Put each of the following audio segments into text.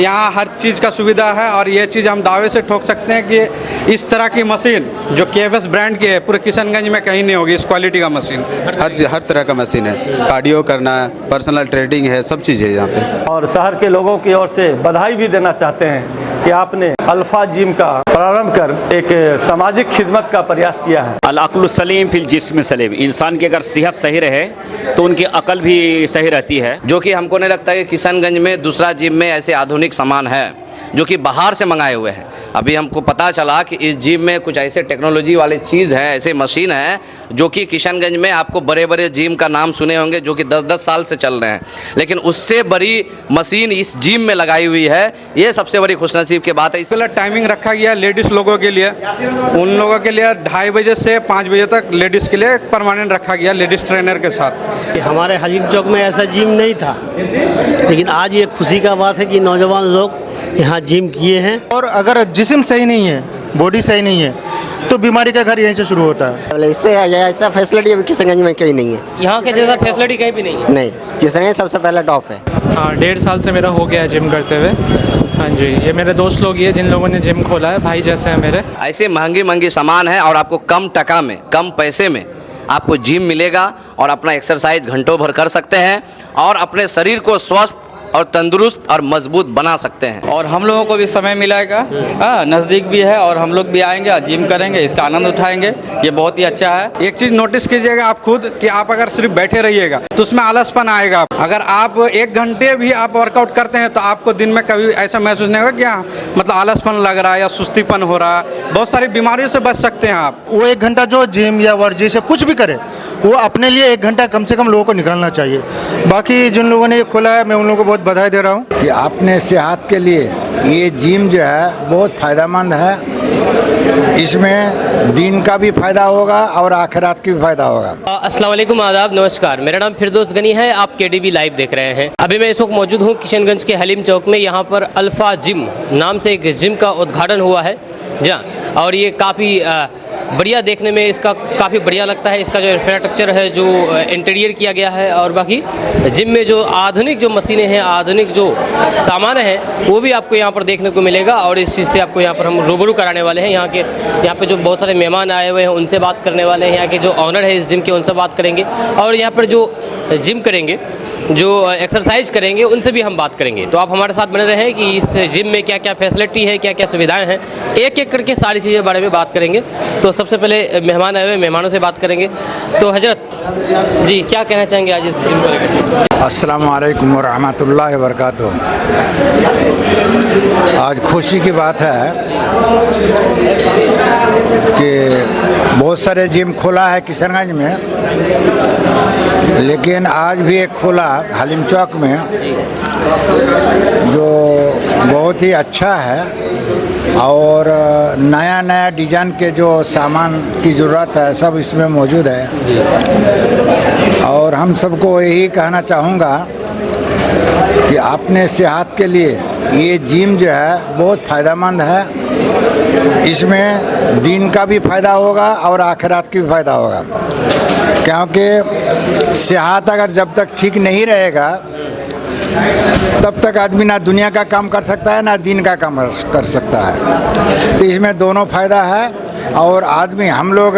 यहाँ हर चीज़ का सुविधा है और ये चीज़ हम दावे से ठोक सकते हैं कि इस तरह की मशीन जो KFS ब्रांड की है पूरे किशनगंज में कहीं नहीं होगी। इस क्वालिटी का मशीन हर तरह का मशीन है, कार्डियो करना है, पर्सनल ट्रेडिंग है, सब चीज़ है यहाँ पे। और शहर के लोगों की ओर से बधाई भी देना चाहते हैं कि आपने अल्फा जिम का प्रारंभ कर एक सामाजिक खिदमत का प्रयास किया है। अल-अक़्लु सलीम फिल जिस्म सलीम, इंसान की अगर सेहत सही रहे तो उनकी अकल भी सही रहती है। जो कि हमको नहीं लगता कि किशनगंज में दूसरा जिम में ऐसे आधुनिक सामान है जो कि बाहर से मंगाए हुए हैं। अभी हमको पता चला कि इस जिम में कुछ ऐसे टेक्नोलॉजी वाले चीज़ हैं, ऐसे मशीन हैं जो कि किशनगंज में आपको बड़े बड़े जिम का नाम सुने होंगे जो कि 10-10 साल से चल रहे हैं, लेकिन उससे बड़ी मशीन इस जिम में लगाई हुई है। ये सबसे बड़ी खुशनसीब की बात है। इसलिए टाइमिंग रखा गया लेडीज़ लोगों के लिए, उन लोगों के लिए 2:30 बजे से 5 बजे तक लेडीज़ के लिए परमानेंट रखा गया लेडीज़ ट्रेनर के साथ। हमारे हलीम चौक में ऐसा जिम नहीं था, लेकिन आज ये खुशी का बात है कि नौजवान लोग यहाँ जिम किए हैं। और अगर जिस्म सही नहीं है, बॉडी सही नहीं है, तो बीमारी का घर यहीं से शुरू होता है। इससे ऐसा फैसिलिटी अभी किशनगंज में कहीं नहीं है। यहाँ के जैसा फैसिलिटी कहीं भी नहीं है। नहीं, किशनगंज सबसे पहला टॉप है। हाँ, 1.5 साल से मेरा हो गया है जिम करते हुए। हाँ जी, ये मेरे दोस्त लोग ही है जिन लोगों ने जिम खोला है, भाई जैसे हैं मेरे। ऐसे महंगी सामान है और आपको कम टका में, कम पैसे में आपको जिम मिलेगा और अपना एक्सरसाइज घंटों भर कर सकते हैं और अपने शरीर को स्वस्थ और तंदुरुस्त और मजबूत बना सकते हैं। और हम लोगों को भी समय मिलेगा, नज़दीक भी है और हम लोग भी आएंगे, जिम करेंगे, इसका आनंद उठाएंगे। ये बहुत ही अच्छा है। एक चीज़ नोटिस कीजिएगा आप खुद कि आप अगर सिर्फ बैठे रहिएगा तो उसमें आलसपन आएगा। अगर आप 1 घंटे भी आप वर्कआउट करते हैं तो आपको दिन में कभी ऐसा महसूस नहीं होगा कि हाँ मतलब आलसपन लग रहा है या सुस्तीपन हो रहा है। बहुत सारी बीमारियों से बच सकते हैं आप। वो 1 घंटा जो जिम या वर्जिश या कुछ भी करे, वो अपने लिए 1 घंटा कम से कम लोगों को निकालना चाहिए। बाकी जिन लोगों ने ये खोला है, मैं उन लोगों को बहुत बधाई दे रहा हूँ कि अपने सेहत के लिए ये जिम जो है बहुत फ़ायदेमंद है। इसमें दीन का भी फ़ायदा होगा और आखिरत की भी फ़ायदा होगा। अस्सलाम वालेकुम, आदाब, नमस्कार। मेरा नाम फिरदौस गनी है। आप KDB लाइव देख रहे हैं। अभी मैं इस वक्त मौजूद हूँ किशनगंज के हलीम चौक में। यहाँ पर अल्फ़ा जिम नाम से एक जिम का उद्घाटन हुआ है जहाँ, और ये काफ़ी बढ़िया देखने में इसका काफ़ी बढ़िया लगता है। इसका जो इंफ्रास्ट्रक्चर है, जो इंटीरियर किया गया है, और बाकी जिम में जो आधुनिक जो मशीनें हैं, आधुनिक जो सामान हैं, वो भी आपको यहाँ पर देखने को मिलेगा। और इस चीज़ से आपको यहाँ पर हम रूबरू कराने वाले हैं। यहाँ पे जो बहुत सारे मेहमान आए हुए हैं उनसे बात करने वाले हैं। यहाँ के जो ऑनर है इस जिम के, उनसे बात करेंगे। और यहाँ पर जो जिम करेंगे, जो एक्सरसाइज करेंगे, उनसे भी हम बात करेंगे। तो आप हमारे साथ बने रहें कि इस जिम में क्या क्या फैसिलिटी है, क्या क्या सुविधाएं हैं, एक एक करके सारी चीज़ें बारे में बात करेंगे। तो सबसे पहले मेहमान आए हुए मेहमानों से बात करेंगे। तो हजरत जी, क्या कहना चाहेंगे आज इस जिम को लेकर? अस्सलाम वालेकुम व रहमतुल्लाहि व बरकातुहू। आज खुशी की बात है कि बहुत सारे जिम खोला है किशनगंज में, लेकिन आज भी एक खोला हलीम चौक में जो बहुत ही अच्छा है और नया नया डिज़ाइन के जो सामान की ज़रूरत है सब इसमें मौजूद है। और हम सबको यही कहना चाहूँगा कि अपने सेहत के लिए ये जिम जो है बहुत फ़ायदेमंद है। इसमें दीन का भी फ़ायदा होगा और आखिरत की भी फ़ायदा होगा, क्योंकि सेहत अगर जब तक ठीक नहीं रहेगा तब तक आदमी ना दुनिया का काम कर सकता है ना दीन का काम कर सकता है। तो इसमें दोनों फ़ायदा है। और आदमी, हम लोग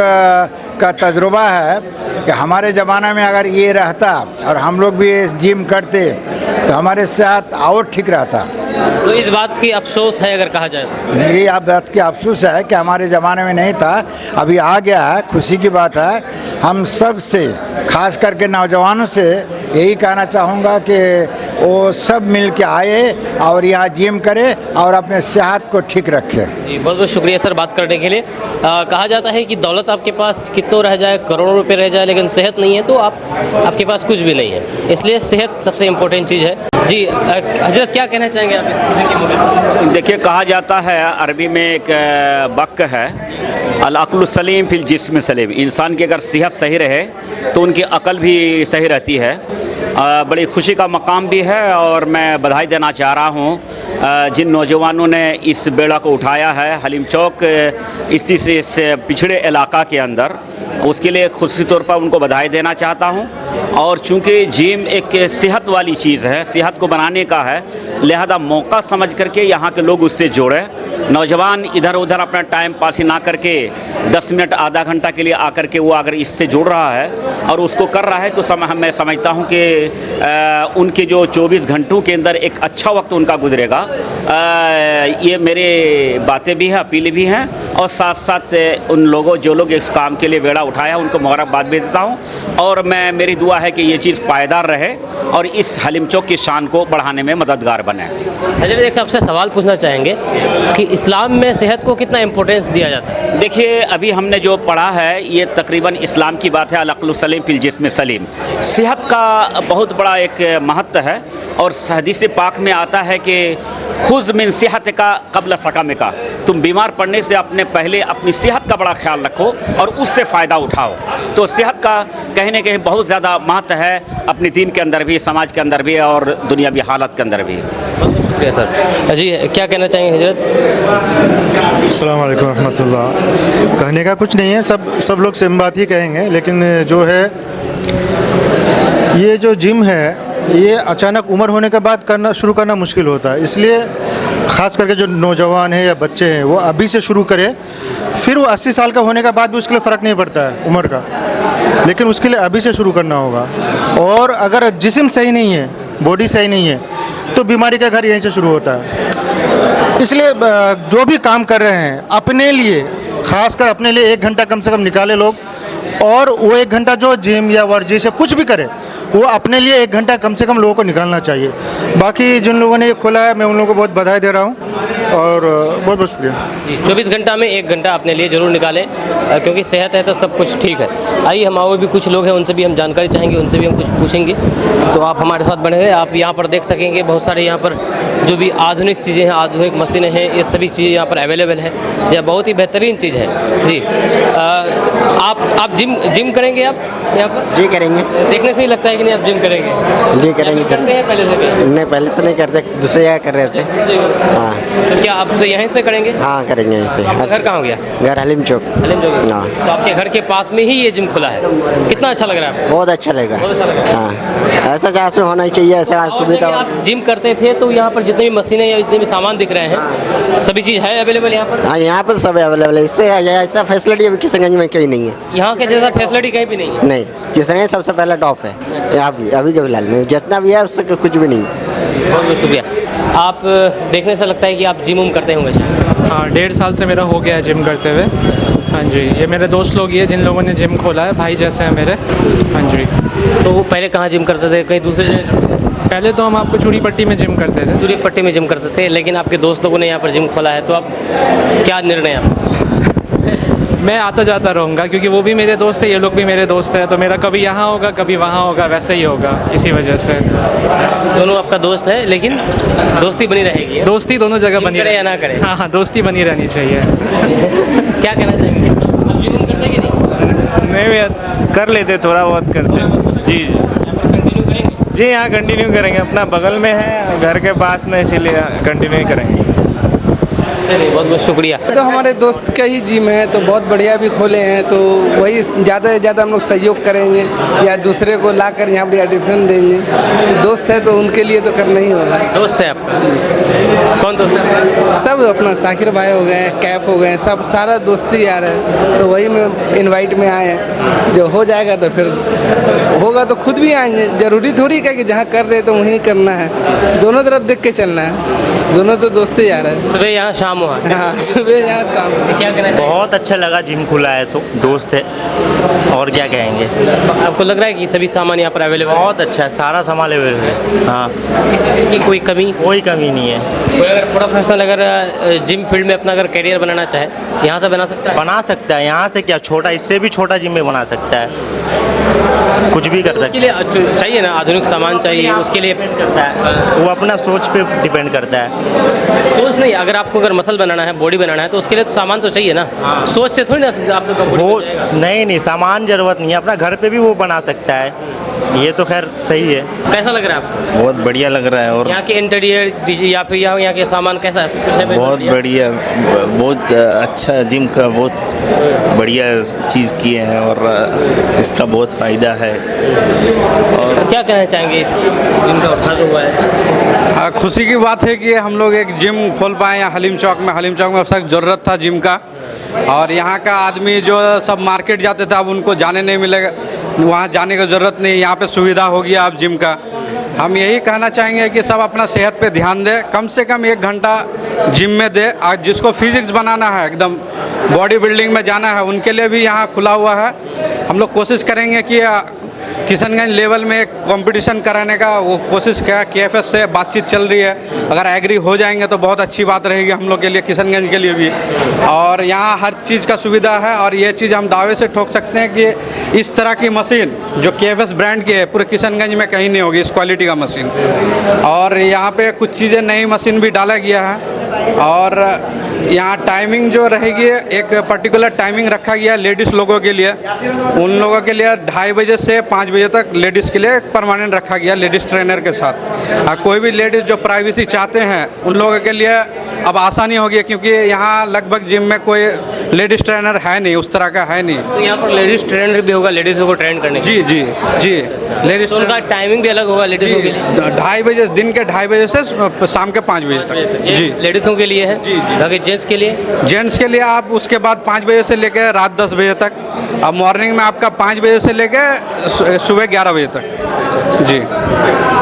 का तजुर्बा है कि हमारे ज़माने में अगर ये रहता और हम लोग भी इस जिम करते तो हमारे सेहत और ठीक रहता। तो इस बात की अफसोस है अगर कहा जाए तो? जी, आप बात की अफसोस है कि हमारे ज़माने में नहीं था, अभी आ गया है। खुशी की बात है। हम सब से, खास करके नौजवानों से यही कहना चाहूँगा कि वो सब मिल के आए और यहाँ जिम करे और अपने सेहत को ठीक रखे। जी, बहुत बहुत शुक्रिया सर बात करने के लिए। कहा जाता है कि दौलत आपके पास कितनों रह जाए, करोड़ों रुपए रह जाए, लेकिन सेहत नहीं है तो आपके पास कुछ भी नहीं है। इसलिए सेहत सबसे इम्पोर्टेंट चीज़ है। जी हजरत, क्या कहना चाहेंगे आप इसके मुद्दे? देखिए, कहा जाता है अरबी में एक बक है, अल-अक़्लु सलीम फिल जिस्म सलीम, इंसान की अगर सेहत सही रहे तो उनकी अकल भी सही रहती है। बड़ी खुशी का मकाम भी है और मैं बधाई देना चाह रहा हूँ जिन नौजवानों ने इस बेड़ा को उठाया है हलीम चौक इस पिछड़े इलाका के अंदर, उसके लिए खुशी तौर पर उनको बधाई देना चाहता हूँ। और चूंकि जिम एक सेहत वाली चीज़ है, सेहत को बनाने का है, लिहाजा मौका समझ करके यहाँ के लोग उससे जोड़ें। नौजवान इधर उधर अपना टाइम पास ही ना करके 10 मिनट आधा घंटा के लिए आकर के वो अगर इससे जुड़ रहा है और उसको कर रहा है तो मैं समझता हूँ कि उनके जो 24 घंटों के अंदर एक अच्छा वक्त उनका गुजरेगा। ये मेरे बातें भी हैं, अपील भी हैं, और साथ साथ उन लोगों जो लोग इस काम के लिए बेड़ा उठाया उनको मुबारकबाद भी देता हूँ। और मेरी दुआ है कि ये चीज़ पायदार रहे और इस हलीम चौक की शान को बढ़ाने में मददगार बने। एक आपसे सवाल पूछना चाहेंगे कि इस्लाम में सेहत को कितना इम्पोर्टेंस दिया जाता है? देखिए, अभी हमने जो पढ़ा है ये तकरीबन इस्लाम की बात है, अल अक्लु सलीम फिल जिस्म सलीम। सेहत का बहुत बड़ा एक महत्व है और हदीस पाक में आता है कि खुज़ मिन सेहत का कब्ल सकम का, तुम बीमार पड़ने से पहले अपनी सेहत का बड़ा ख्याल रखो और उससे फ़ायदा उठाओ। तो सेहत का कहीं न कहीं बहुत ज़्यादा महत्व है अपने दीन के अंदर भी, समाज के अंदर भी और दुनियावी हालत के अंदर भी। शुक्रिया सर जी, क्या कहना चाहेंगे हजरत? अस्सलाम वालेकुम रहमतुल्लाह। कहने का कुछ नहीं है, सब लोग सेम बात ही कहेंगे, लेकिन जो है ये जो जिम है ये अचानक उम्र होने के बाद शुरू करना मुश्किल होता है, इसलिए ख़ास करके जो नौजवान हैं या बच्चे हैं वो अभी से शुरू करें, फिर वो 80 साल का होने के बाद भी उसके लिए फ़र्क नहीं पड़ता है उम्र का, लेकिन उसके लिए अभी से शुरू करना होगा। और अगर जिस्म सही नहीं है, बॉडी सही नहीं है, तो बीमारी का घर यहीं से शुरू होता है। इसलिए जो भी काम कर रहे हैं अपने लिए, ख़ासकर अपने लिए 1 घंटा कम से कम निकाले लोग, और वो 1 घंटा जो जिम या वर्जिश या कुछ भी करे वो अपने लिए 1 घंटा कम से कम लोगों को निकालना चाहिए। बाकी जिन लोगों ने ये खोला है मैं उन लोगों को बहुत बधाई दे रहा हूँ और बहुत बहुत शुक्रिया। 24 घंटा में 1 घंटा अपने लिए ज़रूर निकालें, क्योंकि सेहत है तो सब कुछ ठीक है। आइए हम और भी कुछ लोग हैं, उनसे भी हम जानकारी चाहेंगे, उनसे भी हम कुछ पूछेंगे, तो आप हमारे साथ बने रहे। आप यहाँ पर देख सकेंगे बहुत सारे यहाँ पर जो भी आधुनिक चीज़ें हैं, आधुनिक मशीनें हैं, ये सभी चीज़ें यहाँ पर अवेलेबल है। यह बहुत ही बेहतरीन चीज़ है जी। आप जिम करेंगे आप यहाँ पर? जी करेंगे। देखने से ही लगता है कि नहीं आप जिम करेंगे? जी करेंगे। करते हैं पहले से? नहीं, पहले से नहीं करते, दूसरे जगह कर रहे थे। हाँ। तो क्या आप से यहीं से करेंगे? हाँ करेंगे यहीं से। आपका घर कहाँ हो गया? घर हलीम चौक। हलीम चौक। हाँ। तो आपके घर के पास में ही ये जिम खुला है, कितना अच्छा लग रहा है आपको? बहुत अच्छा लगा। बहुत अच्छा लगा। हाँ, ऐसा जहाँ से होना ही चाहिए, ऐसा सुविधा। आप जिम करते थे तो यहाँ पर जितनी भी मशीनें या जितने भी सामान दिख रहे हैं सभी चीज़ है अवेलेबल यहाँ पर? हाँ, यहाँ पर सब अवेलेबल है। इससे ऐसा फैसिलिटी अभी किशनगंज में कहीं नहीं है। यहाँ के जैसा फैसिलिटी कहीं भी नहीं है? नहीं, किशनगंज सबसे पहला टॉप है यहाँ भी, अभी के फिलहाल में जितना भी है उससे कुछ भी नहीं है। बहुत बहुत शुक्रिया। आप देखने से लगता है कि आप जिम उम करते होंगे शायद? हाँ, 1.5 साल से मेरा हो गया है जिम करते हुए। हाँ जी, ये मेरे दोस्त लोग ही हैं जिन लोगों ने जिम खोला है, भाई जैसे हैं मेरे। हाँ जी। तो वो पहले कहाँ जिम करते थे, कहीं दूसरे जगह? पहले तो हम आपको चूड़ी पट्टी में जिम करते थे। चूड़ी पट्टी में जिम करते थे, लेकिन आपके दोस्त लोगों ने यहाँ पर जिम खोला है, तो अब क्या निर्णय है? मैं आता जाता रहूँगा क्योंकि वो भी मेरे दोस्त है, ये लोग भी मेरे दोस्त हैं, तो मेरा कभी यहाँ होगा कभी वहाँ होगा, वैसे ही होगा। इसी वजह से दोनों आपका दोस्त है, लेकिन दोस्ती बनी रहेगी? दोस्ती दोनों जगह बनी करे या ना करे? हाँ हाँ, दोस्ती बनी रहनी चाहिए। क्या कहना चाहेंगे? आप जिम करते कि नहीं? नहीं भैया, कर लेते, थोड़ा बहुत करते। जी जी कंटिन्यू करेंगे? जी हाँ, कंटिन्यू करेंगे। अपना बगल में है, घर के पास में, इसीलिए कंटिन्यू ही करेंगे। बहुत बहुत शुक्रिया। तो हमारे दोस्त का ही जिम है, तो बहुत बढ़िया भी खोले हैं, तो वही ज़्यादा से ज़्यादा हम लोग सहयोग करेंगे या दूसरे को लाकर यहाँ पर एडमिशन देंगे। दोस्त है तो उनके लिए तो करना ही होगा। दोस्त है आपका? जी। कौन दोस्त है? सब अपना साकिर भाई हो गए, कैफ हो गए, सब सारा दोस्ती यार है, तो वही में इनवाइट में आए हैं। जो हो जाएगा तो फिर होगा तो खुद भी आएंगे। ज़रूरी थोड़ी है कि जहाँ कर रहे तो वहीं करना है, दोनों तरफ देख के चलना है। दोनों तो दोस्ती यार है। सुबह यहाँ शाम हुआ? हाँ, सुबह यहाँ शाम। क्या कहना चाहिए? बहुत अच्छा लगा, जिम खुला है तो दोस्त है, और क्या कहेंगे। आपको लग रहा है कि सभी सामान यहाँ पर अवेलेबल है? बहुत अच्छा है, सारा सामान अवेलेबल है। हाँ, की कोई कमी? कोई कमी नहीं है। कोई अगर प्रोफेशनल अगर जिम फील्ड में अपना अगर करियर बनाना चाहे, यहाँ से बना सकता है? बना सकता है। यहाँ से क्या, छोटा, इससे भी छोटा जिम में बना सकता है, कुछ भी कर सकता है। उसके लिए चाहिए ना आधुनिक सामान चाहिए, उसके लिए डिपेंड करता है, वो अपना सोच पे डिपेंड करता है। सोच नहीं, अगर आपको अगर मसल बनाना है, बॉडी बनाना है, तो उसके लिए तो सामान तो चाहिए ना। सोच से थोड़ी ना आप वो नहीं, सामान ज़रूरत नहीं है, अपना घर पे भी वो बना सकता है। ये तो खैर सही है। कैसा लग रहा है आपको? बहुत बढ़िया लग रहा है और यहाँ के इंटीरियर या फिर यहाँ के सामान कैसा है? कुछ है बहुत बढ़िया, बहुत अच्छा जिम का बहुत बढ़िया चीज़ किए हैं और इसका बहुत फ़ायदा है। और क्या कहना चाहेंगे इस जिम का उद्घाटन हुआ है? खुशी की बात है कि हम लोग एक जिम खोल पाए यहाँ हलीम चौक में। हलीम चौक में सख्त ज़रूरत था जिम का, और यहाँ का आदमी जो सब मार्केट जाते थे अब उनको जाने नहीं मिलेगा, वहाँ जाने की ज़रूरत नहीं, यहाँ पे सुविधा हो गया अब जिम का। हम यही कहना चाहेंगे कि सब अपना सेहत पे ध्यान दें, कम से कम 1 घंटा जिम में दे। आज जिसको फिजिक्स बनाना है, एकदम बॉडी बिल्डिंग में जाना है, उनके लिए भी यहाँ खुला हुआ है। हम लोग कोशिश करेंगे कि किशनगंज लेवल में एक कंपटीशन कराने का वो कोशिश किया। KFS से बातचीत चल रही है, अगर एग्री हो जाएंगे तो बहुत अच्छी बात रहेगी हम लोग के लिए, किशनगंज के लिए भी। और यहाँ हर चीज़ का सुविधा है, और ये चीज़ हम दावे से ठोक सकते हैं कि इस तरह की मशीन जो KFS ब्रांड की है पूरे किशनगंज में कहीं नहीं होगी, इस क्वालिटी का मशीन। और यहाँ पे कुछ चीज़ें नई मशीन भी डाला गया है, और यहाँ टाइमिंग जो रहेगी एक पर्टिकुलर टाइमिंग रखा गया है लेडीज़ लोगों के लिए। उन लोगों के लिए 2:30 बजे से 5 बजे तक लेडीज़ के लिए परमानेंट रखा गया लेडीज़ ट्रेनर के साथ। कोई भी लेडीज़ जो प्राइवेसी चाहते हैं उन लोगों के लिए अब आसानी होगी, क्योंकि यहाँ लगभग जिम में कोई लेडीज़ ट्रेनर है नहीं, उस तरह का है नहीं। तो यहाँ पर लेडीज़ ट्रेनर भी होगा लेडीज़ों को ट्रेन करने के? जी लेडीज़। तो उनका टाइमिंग भी अलग होगा लेडीज़ों के लिए? 2:30 बजे, दिन के 2:30 बजे से शाम के 5 बजे तक। जी, लेडीज़ों के लिए है। बाकी जेंट्स के लिए? जेंट्स के लिए आप उसके बाद 5 बजे से लेकर रात 10 बजे तक, अब मॉर्निंग में आपका 5 बजे से लेकर सुबह 11 बजे तक। जी।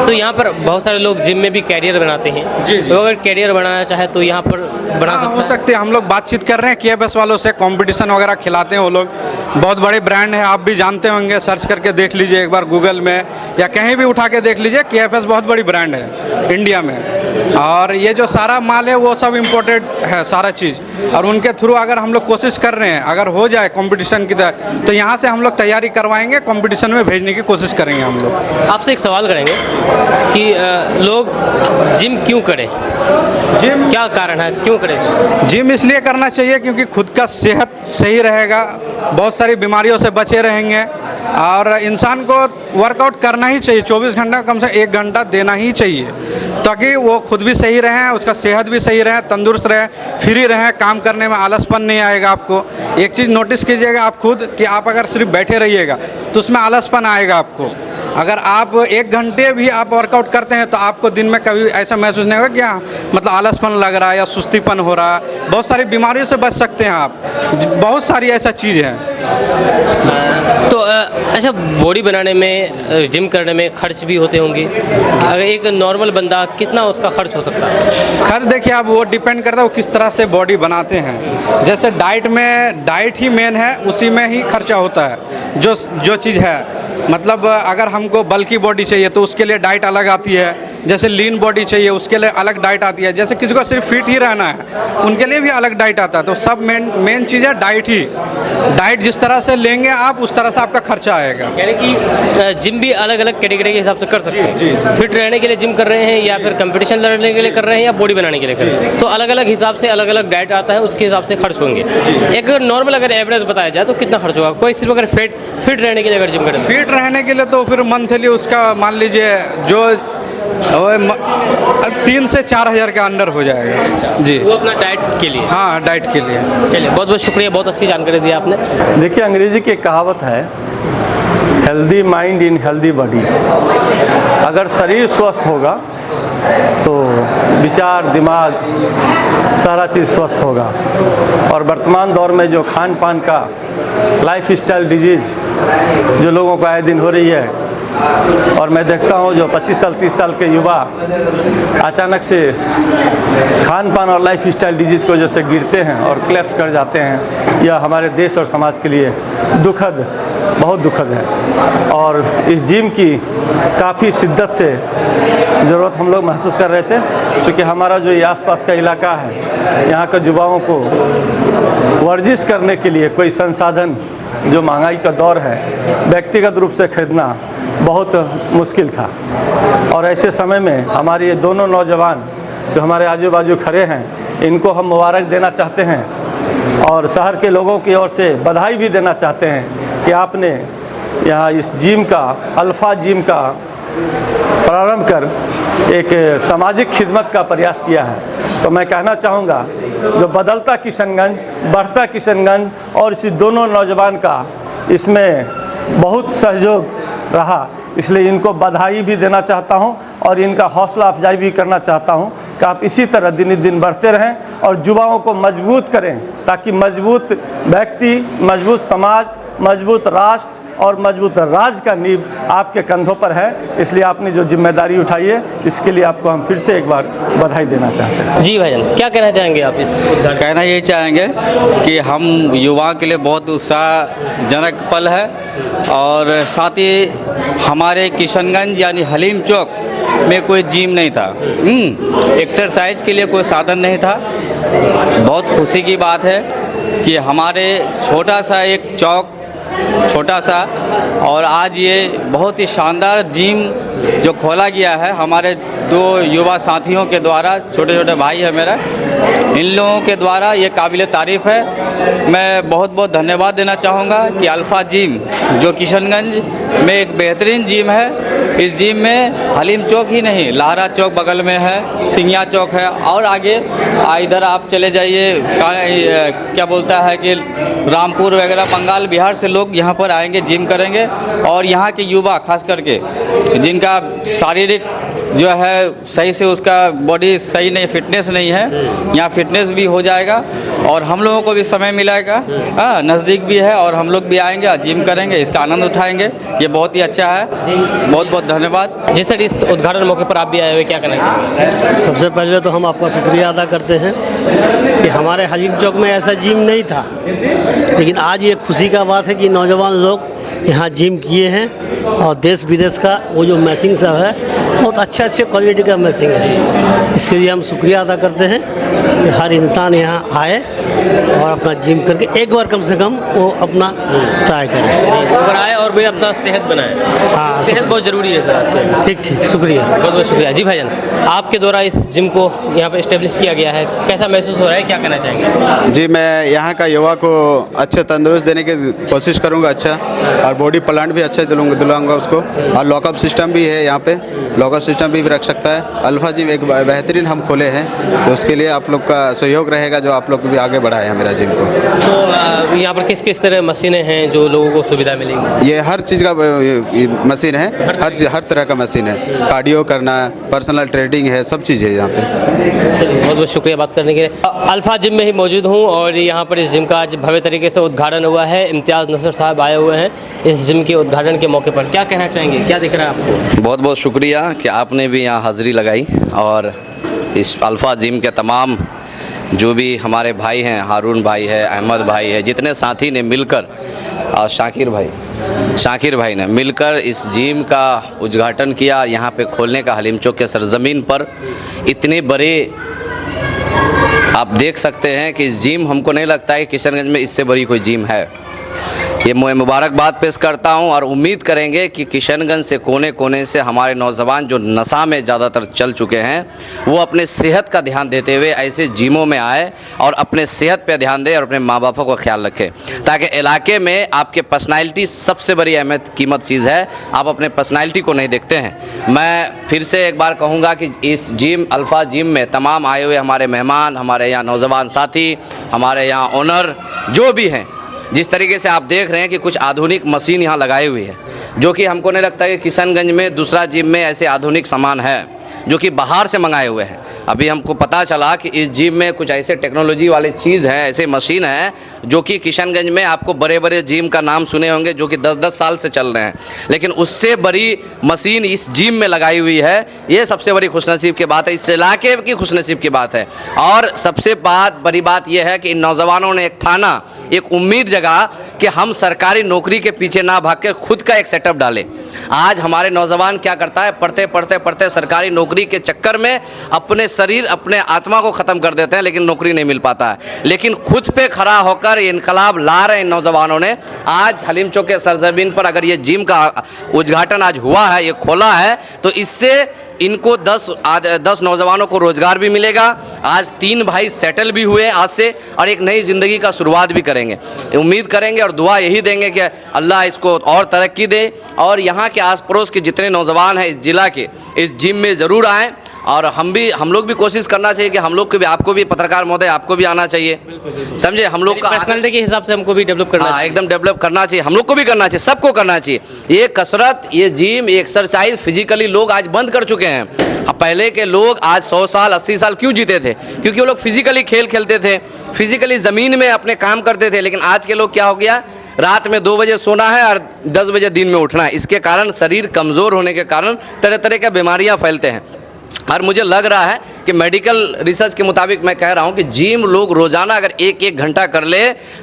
तो यहाँ पर बहुत सारे लोग जिम में भी कैरियर बनाते हैं। तो अगर कैरियर बनाना चाहे तो यहाँ पर बना सकते हैं। हम लोग बातचीत कर रहे हैं KFS वालों से, कंपटीशन वगैरह खिलाते हैं वो लोग। बहुत बड़े ब्रांड है, आप भी जानते होंगे, सर्च करके देख लीजिए एक बार गूगल में या कहीं भी उठा के देख लीजिए। KFS बहुत बड़ी ब्रांड है इंडिया में, और ये जो सारा माल है वो सब इम्पोर्टेड है सारा चीज़। और उनके थ्रू अगर हम लोग कोशिश कर रहे हैं, अगर हो जाए कंपटीशन की तरह, तो यहाँ से हम लोग तैयारी करवाएंगे, कंपटीशन में भेजने की कोशिश करेंगे हम लोग। आपसे एक सवाल करेंगे कि लोग जिम क्यों करें? जिम क्या कारण है, क्यों करें? जिम इसलिए करना चाहिए क्योंकि खुद का सेहत सही रहेगा, बहुत सारी बीमारियों से बचे रहेंगे, और इंसान को वर्कआउट करना ही चाहिए। 24 घंटा कम से 1 घंटा देना ही चाहिए, ताकि वो खुद भी सही रहें, उसका सेहत भी सही रहे, तंदुरुस्त रहे, फ्री रहें, काम करने में आलसपन नहीं आएगा आपको। एक चीज़ नोटिस कीजिएगा आप खुद कि आप अगर सिर्फ बैठे रहिएगा तो उसमें आलसपन आएगा आपको। अगर आप 1 घंटे भी आप वर्कआउट करते हैं तो आपको दिन में कभी ऐसा महसूस नहीं होगा कि मतलब आलसपन लग रहा है या सुस्तीपन हो रहा है। बहुत सारी बीमारियों से बच सकते हैं आप, बहुत सारी ऐसा चीज़ है। तो अच्छा, बॉडी बनाने में, जिम करने में खर्च भी होते होंगे। अगर एक नॉर्मल बंदा कितना उसका खर्च हो सकता है? खर्च देखिए, आप वो डिपेंड करता है वो किस तरह से बॉडी बनाते हैं। जैसे डाइट में, डाइट ही मेन है, उसी में ही खर्चा होता है। जो चीज़ है, मतलब अगर हमको बल्की बॉडी चाहिए तो उसके लिए डाइट अलग आती है। जैसे लीन बॉडी चाहिए उसके लिए अलग डाइट आती है। जैसे किसी को सिर्फ फिट ही रहना है उनके लिए भी अलग डाइट आता है। तो सब मेन चीज़ है डाइट ही। डाइट जिस तरह से लेंगे आप उस तरह से आपका खर्चा आएगा। यानी कि जिम भी अलग अलग कैटेगरी के हिसाब से कर सकते हैं। फिट रहने के लिए जिम कर रहे हैं, या फिर कंपटीशन लड़ने के लिए कर रहे हैं, या बॉडी बनाने के लिए कर रहे हैं, तो अलग अलग हिसाब से अलग अलग डाइट आता है, उसके हिसाब से खर्च होंगे। एक नॉर्मल अगर एवरेज बताया जाए तो कितना खर्च होगा? कोई सिर्फ अगर फिट रहने के लिए अगर जिम करें, फिट रहने के लिए तो फिर मंथली उसका मान लीजिए जो 3 से 4 हज़ार के अंडर हो जाएगा जी। वो अपना डाइट के लिए? हाँ, डाइट के लिए। चलिए, बहुत बहुत शुक्रिया, बहुत अच्छी जानकारी दी आपने। देखिए, अंग्रेजी की एक कहावत है, healthy mind in healthy body. अगर शरीर स्वस्थ होगा तो विचार, दिमाग, सारा चीज़ स्वस्थ होगा। और वर्तमान दौर में जो खान पान का लाइफ स्टाइल डिजीज़ जो लोगों को आए दिन हो रही है, और मैं देखता हूँ जो 25 साल 30 साल के युवा अचानक से खान पान और लाइफ स्टाइल डिजीज़ को जैसे गिरते हैं और क्लैप्स कर जाते हैं, यह हमारे देश और समाज के लिए दुखद, बहुत दुखद है। और इस जिम की काफ़ी शिद्दत से ज़रूरत हम लोग महसूस कर रहे थे, क्योंकि हमारा जो ये आसपास का इलाका है, यहाँ के युवाओं को वर्जिश करने के लिए कोई संसाधन, जो महंगाई का दौर है, व्यक्तिगत रूप से खरीदना बहुत मुश्किल था। और ऐसे समय में हमारे ये दोनों नौजवान जो हमारे आजू बाजू खड़े हैं, इनको हम मुबारक देना चाहते हैं, और शहर के लोगों की ओर से बधाई भी देना चाहते हैं कि आपने यहाँ इस जिम का, अल्फ़ा जिम का प्रारंभ कर एक सामाजिक खिदमत का प्रयास किया है। तो मैं कहना चाहूँगा, जो बदलता किशनगंज, बढ़ता किशनगंज और इसी दोनों नौजवान का इसमें बहुत सहयोग रहा, इसलिए इनको बधाई भी देना चाहता हूं और इनका हौसला अफजाई भी करना चाहता हूं कि आप इसी तरह दिन दिन बढ़ते रहें और युवाओं को मजबूत करें, ताकि मजबूत व्यक्ति, मजबूत समाज, मजबूत राष्ट्र और मजबूत राज्य का नींव आपके कंधों पर है। इसलिए आपने जो जिम्मेदारी उठाई है, इसके लिए आपको हम फिर से एक बार बधाई देना चाहते हैं। जी भाईजान, क्या कहना चाहेंगे आप इस उद्घाटन? कहना यही चाहेंगे कि हम युवाओं के लिए बहुत उत्साहजनक पल है और साथ ही हमारे किशनगंज यानी हलीम चौक में कोई जिम नहीं था, एक्सरसाइज के लिए कोई साधन नहीं था। बहुत खुशी की बात है कि हमारे छोटा सा एक चौक, छोटा सा, और आज ये बहुत ही शानदार जिम जो खोला गया है हमारे दो युवा साथियों के द्वारा, छोटे छोटे भाई है मेरा, इन लोगों के द्वारा ये काबिल तारीफ़ है। मैं बहुत बहुत धन्यवाद देना चाहूँगा कि अल्फ़ा जिम जो किशनगंज में एक बेहतरीन जिम है, इस जिम में हलीम चौक ही नहीं, लाहरा चौक बगल में है, सिंगिया चौक है, और आगे इधर आप चले जाइए, क्या बोलता है कि रामपुर वगैरह, बंगाल बिहार से लोग यहाँ पर आएंगे, जिम करेंगे। और यहाँ के युवा खास करके जिनका शारीरिक जो है सही से उसका बॉडी सही नहीं, फिटनेस नहीं है, यहाँ फिटनेस भी हो जाएगा और हम लोगों को भी समय मिलेगा। नज़दीक भी है और हम लोग भी आएंगे, जिम करेंगे, इसका आनंद उठाएंगे। ये बहुत ही अच्छा है। बहुत बहुत धन्यवाद जी सर, इस उद्घाटन मौके पर आप भी आए हुए, क्या कहना चाहिए? सबसे पहले तो हम आपका शुक्रिया अदा करते हैं कि हमारे हलीम चौक में ऐसा जिम नहीं था, लेकिन आज ये खुशी का बात है कि नौजवान लोग यहाँ जिम किए हैं और देश विदेश का वो जो मशीन सब है, बहुत अच्छे क्वालिटी का मशीन है। इसके लिए हम शुक्रिया अदा करते हैं कि हर इंसान यहाँ आए और अपना जिम करके एक बार कम से कम वो अपना ट्राई करें, अगर आए और भी अपना सेहत बनाए। हाँ, सेहत बहुत ज़रूरी है सर। ठीक, शुक्रिया, बहुत बहुत शुक्रिया। जी भाईजान, आपके द्वारा इस जिम को यहाँ पर इस्टेब्लिश किया गया है, कैसा महसूस हो रहा है, क्या कहना चाहेंगे? जी, मैं यहाँ का युवा को अच्छे तंदुरुस्त देने की कोशिश करूँगा, अच्छा, और बॉडी प्लांट भी अच्छा दिलाऊंगा उसको, और लॉकअप सिस्टम भी है यहाँ पे, लॉकअप सिस्टम भी रख सकता है। अल्फ़ा जिम एक बेहतरीन हम खोले हैं, तो उसके लिए आप लोग का सहयोग रहेगा, जो आप लोग भी आगे बढ़ाए हैं मेरा जिम को। तो यहाँ पर किस किस तरह मशीनें हैं जो लोगों को सुविधा मिलेगी? ये हर चीज़ का मशीन है, हर तरह का मशीन है, कार्डियो करना, पर्सनल ट्रेनिंग है, सब चीज़ है यहाँ पे। बहुत बहुत शुक्रिया बात करने के लिए। अल्फ़ा जिम में ही मौजूद हूँ और यहाँ पर इस जिम का आज भव्य तरीके से उद्घाटन हुआ है। इम्तियाज़ नसर साहब आए हुए हैं इस जिम के उद्घाटन के मौके पर, क्या कहना चाहेंगे, क्या दिख रहा है आपको? बहुत बहुत शुक्रिया कि आपने भी यहाँ हाज़िरी लगाई और इस अल्फ़ा जिम के तमाम जो भी हमारे भाई हैं, हारून भाई है, अहमद भाई है, जितने साथी ने मिलकर, और शाकिर भाई ने मिलकर इस जिम का उद्घाटन किया। यहाँ पे खोलने का हलीम चौक के सरजमीन पर इतने बड़े आप देख सकते हैं कि इस जिम, हमको नहीं लगता है कि किशनगंज में इससे बड़ी कोई जिम है। ये मैं मुबारकबाद पेश करता हूं और उम्मीद करेंगे कि किशनगंज से कोने कोने से हमारे नौजवान जो नशा में ज़्यादातर चल चुके हैं, वो अपने सेहत का ध्यान देते हुए ऐसे जिमों में आए और अपने सेहत पे ध्यान दें और अपने माँ बापों का ख्याल रखें, ताकि इलाके में आपके पर्सनालिटी सबसे बड़ी अहमियत कीमत चीज़ है। आप अपने पर्सनालिटी को नहीं देखते हैं। मैं फिर से एक बार कहूँगा कि इस जिम, अल्फ़ा जिम में तमाम आए हुए हमारे मेहमान, हमारे यहाँ नौजवान साथी, हमारे यहाँ ओनर जो भी हैं, जिस तरीके से आप देख रहे हैं कि कुछ आधुनिक मशीन यहाँ लगाई हुई है, जो कि हमको नहीं लगता कि किशनगंज में दूसरा जिम में ऐसे आधुनिक सामान है, जो कि बाहर से मंगाए हुए हैं। अभी हमको पता चला कि इस जिम में कुछ ऐसे टेक्नोलॉजी वाले चीज़ है, ऐसे मशीन है, जो कि किशनगंज में आपको बड़े बड़े जिम का नाम सुने होंगे जो कि 10-10 साल से चल रहे हैं, लेकिन उससे बड़ी मशीन इस जिम में लगाई हुई है। ये सबसे बड़ी खुशनसीब की बात है, इस इलाके की खुशनसीब की बात है। और सबसे बड़ी बात यह है कि इन नौजवानों ने एक ठाना, एक उम्मीद जगा कि हम सरकारी नौकरी के पीछे ना भाग कर खुद का एक सेटअप डालें। आज हमारे नौजवान क्या करता है, पढ़ते पढ़ते पढ़ते सरकारी नौकरी के चक्कर में अपने शरीर अपने आत्मा को ख़त्म कर देते हैं, लेकिन नौकरी नहीं मिल पाता है। लेकिन खुद पे खड़ा होकर ये इनकलाब ला रहे हैं नौजवानों ने। आज हलीम चौक के सरजमीन पर अगर ये जिम का उद्घाटन आज हुआ है, ये खोला है, तो इससे इनको 10 नौजवानों को रोज़गार भी मिलेगा। आज 3 भाई सेटल भी हुए आज से और एक नई ज़िंदगी का शुरुआत भी करेंगे। उम्मीद करेंगे और दुआ यही देंगे कि अल्लाह इसको और तरक्की दे और यहाँ के आस पड़ोस के जितने नौजवान हैं इस ज़िला के इस जिम में ज़रूर आएँ। और हम लोग भी कोशिश करना चाहिए कि हम लोग को भी, आपको भी पत्रकार महोदय आपको भी आना चाहिए, समझे। हम लोग का पर्सनालिटी के हिसाब से हमको भी डेवलप करना चाहिए। एकदम डेवलप करना चाहिए, हम लोग को भी करना चाहिए, सबको करना चाहिए। ये कसरत, ये जिम, ये एक्सरसाइज फिजिकली लोग आज बंद कर चुके हैं। पहले के लोग आज 100 साल 80 साल क्यों जीते थे? क्योंकि वो लोग फिजिकली खेल खेलते थे, फिजिकली ज़मीन में अपने काम करते थे। लेकिन आज के लोग क्या हो गया, रात में 2 बजे सोना है और 10 बजे दिन में उठना है। इसके कारण शरीर कमज़ोर होने के कारण तरह तरह की बीमारियाँ फैलते हैं। और मुझे लग रहा है कि मेडिकल रिसर्च के मुताबिक मैं कह रहा हूं कि जिम लोग रोज़ाना अगर 1-1 घंटा कर ले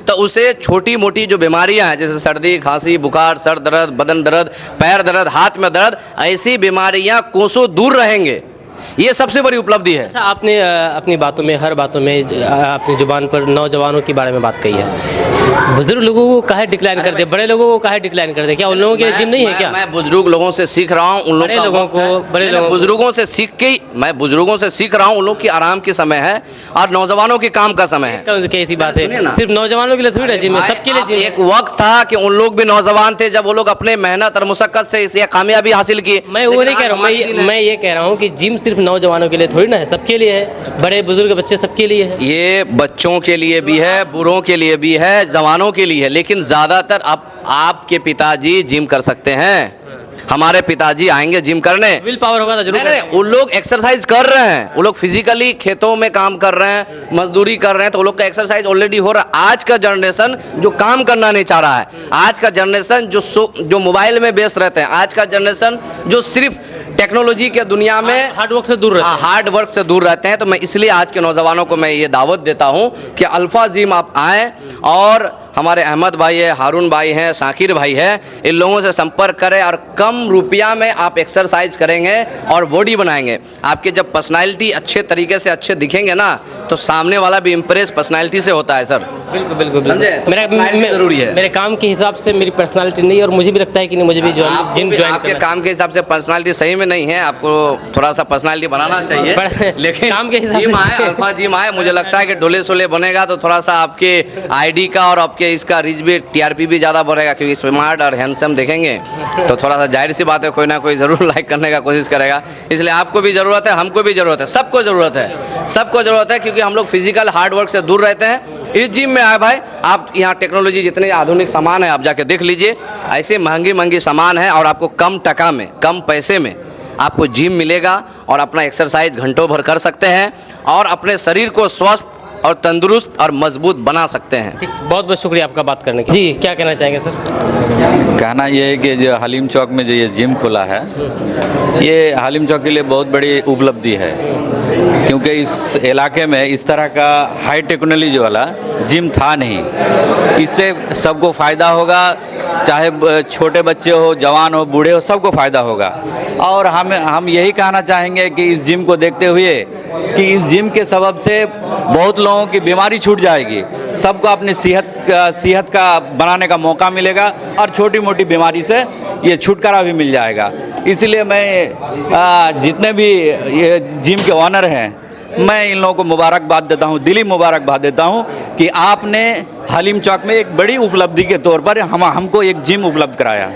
तो उसे छोटी मोटी जो बीमारियां हैं जैसे सर्दी, खांसी, बुखार, सर दर्द, बदन दर्द, पैर दर्द, हाथ में दर्द, ऐसी बीमारियां कोसों दूर रहेंगे। ये सबसे बड़ी उपलब्धि है। अच्छा, आपने अपनी बातों में, हर बातों में अपनी जुबान पर नौजवानों के बारे में बात कही है। बुजुर्ग लोगों को काहे डिक्लाइन कर दे, बड़े लोगों को काहे डिक्लाइन कर दे? क्या उन लोगों के लिए जिम नहीं है क्या? मैं बुजुर्ग लोगों से सीख रहा हूँ, उन बुजुर्गों से सीख के मैं बुजुर्गों से सीख रहा हूँ। उन लोग की आराम के समय है और नौजवानों के काम का समय है। कैसी बात है, सिर्फ नौजवानों के लिए थोड़ी है जिम है, सबके लिए जिम। एक वक्त था कि उन लोग भी नौजवान थे जब वो लोग अपने मेहनत और मुशक्कत से इसे कामयाबी हासिल की। मैं वो नहीं कह रहा हूँ, मैं ये कह रहा हूँ कि जिम सिर्फ नौजवानों के लिए थोड़ी ना है, सबके लिए है। बड़े बुजुर्ग बच्चे सबके लिए है। ये बच्चों के लिए भी है, बूढ़ों के लिए भी है, जवानों के लिए है। लेकिन ज़्यादातर आपके पिताजी जिम कर सकते हैं, हमारे पिताजी आएंगे जिम करने, विल पावर होगा तो जरूर। नहीं, उन लोग एक्सरसाइज कर रहे हैं, वो लोग फिजिकली खेतों में काम कर रहे हैं, मजदूरी कर रहे हैं, तो वो लोग का एक्सरसाइज ऑलरेडी हो रहा है। आज का जनरेशन जो काम करना नहीं चाह रहा है, आज का जनरेशन जो मोबाइल में व्यस्त रहते हैं, आज का जनरेशन जो सिर्फ टेक्नोलॉजी के दुनिया में हार्ड वर्क से दूर रहते हैं। तो मैं इसलिए आज के नौजवानों को मैं ये दावत देता हूँ कि अल्फा जिम आप आएँ और हमारे अहमद भाई है, हारून भाई हैं, शाकिर भाई है, इन लोगों से संपर्क करें और कम रुपया में आप एक्सरसाइज करेंगे और बॉडी बनाएंगे। आपके जब पर्सनालिटी अच्छे तरीके से अच्छे दिखेंगे ना, तो सामने वाला भी इम्प्रेस पर्सनालिटी से होता है। सर बिल्कुल बिल्कुल समझे, मेरा जरूरी है। मेरे काम के हिसाब से मेरी पर्सनालिटी नहीं, और मुझे भी लगता है कि नहीं, मुझे भी जिम ज्वाइन आपके काम के हिसाब से पर्सनालिटी सही में नहीं है, आपको थोड़ा सा पर्सनालिटी बनाना चाहिए। लेकिन काम के हिसाब से अल्फा जिम आए, मुझे लगता है कि डोले सोले बनेगा तो थोड़ा सा आपके आईडी का और आपके इसका रीच भी, टीआरपी भी ज़्यादा बढ़ेगा, क्योंकि स्मार्ट और हैंडसम देखेंगे तो थोड़ा सा जाहिर सी बात है कोई ना कोई ज़रूर लाइक करने का कोशिश करेगा। इसलिए आपको भी ज़रूरत है, हमको भी ज़रूरत है, सबको ज़रूरत है, सबको ज़रूरत है, क्योंकि हम लोग फिजिकल हार्ड वर्क से दूर रहते हैं। इस जिम में आए भाई, आप यहाँ टेक्नोलॉजी जितने आधुनिक सामान है आप जाके देख लीजिए, ऐसे महंगी सामान है और आपको कम टका में, कम पैसे में आपको जिम मिलेगा और अपना एक्सरसाइज घंटों भर कर सकते हैं और अपने शरीर को स्वस्थ और तंदुरुस्त और मजबूत बना सकते हैं। बहुत बहुत शुक्रिया आपका बात करने के लिए। जी, क्या कहना चाहेंगे सर? कहना ये है कि जो हलीम चौक में जो ये जिम खुला है, ये हलीम चौक के लिए बहुत बड़ी उपलब्धि है, क्योंकि इस इलाके में इस तरह का हाई टेक्नोलॉजी वाला जिम था नहीं। इससे सबको फ़ायदा होगा, चाहे छोटे बच्चे हो, जवान हो, बूढ़े हो, सबको फ़ायदा होगा। और हम यही कहना चाहेंगे कि इस जिम को देखते हुए कि इस जिम के सबब से बहुत लोगों की बीमारी छूट जाएगी, सबको अपनी सेहत का बनाने का मौका मिलेगा और छोटी मोटी बीमारी से ये छुटकारा भी मिल जाएगा। इसलिए मैं जितने भी ये जिम के ऑनर हैं, मैं इन लोगों को मुबारकबाद देता हूँ, दिली मुबारकबाद देता हूँ कि आपने हलीम चौक में एक बड़ी उपलब्धि के तौर पर हमको एक जिम उपलब्ध कराया।